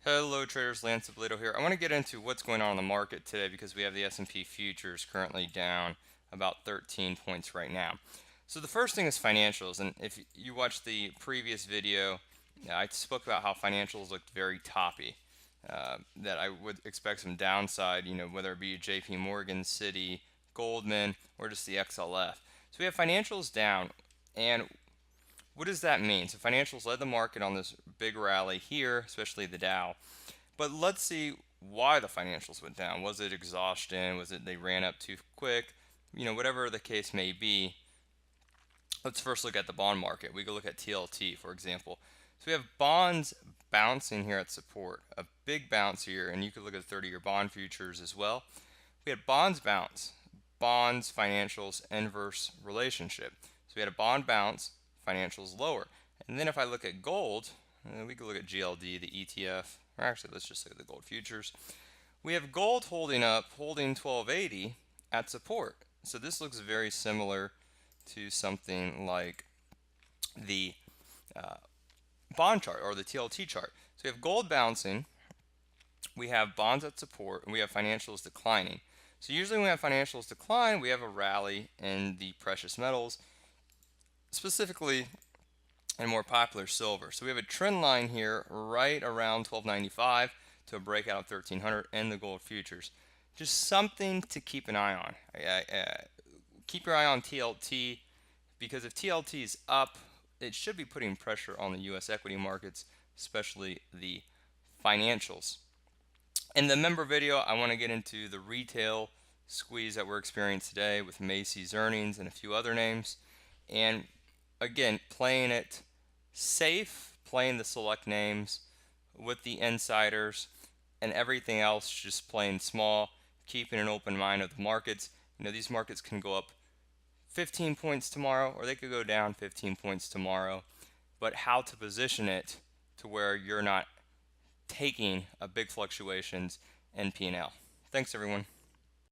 Hello traders, Lance Ippolito here. I want to get into what's going on in the market today because we have the S&P futures currently down about 13 points right now. So the first thing is financials, and if you watched the previous video, I spoke about how financials looked very toppy. That I would expect some downside, whether it be JP Morgan, Citi, Goldman, or just the XLF. So we have financials down, and what does that mean? So financials led the market on this big rally here, especially the Dow. But let's see why the financials went down. Was it exhaustion? Was it they ran up too quick? Whatever the case may be. Let's first look at the bond market. We could look at TLT, for example. So we have bonds bouncing here at support, a big bounce here, and you could look at 30-year bond futures as well. We had bonds bounce, bonds, financials, inverse relationship. So we had a bond bounce, financials lower. And then if I look at gold, we could look at GLD, the ETF, or actually let's just look at the gold futures. We have gold holding up, holding 1280 at support. So this looks very similar to something like the bond chart or the TLT chart. So we have gold bouncing, we have bonds at support, and we have financials declining. So usually when we have financials decline, we have a rally in the precious metals, specifically and more popular silver. So we have a trend line here right around 1295 to a breakout of 1300 in the gold futures. Just something to keep an eye on. Keep your eye on TLT because if TLT is up, it should be putting pressure on the US equity markets, especially the financials. In the member video, I want to get into the retail squeeze that we're experiencing today with Macy's earnings and a few other names. And again, playing it safe, playing the select names with the insiders, and everything else just playing small, keeping an open mind of the markets. These markets can go up 15 points tomorrow, or they could go down 15 points tomorrow. But how to position it to where you're not taking a big fluctuations in P&L. Thanks, everyone.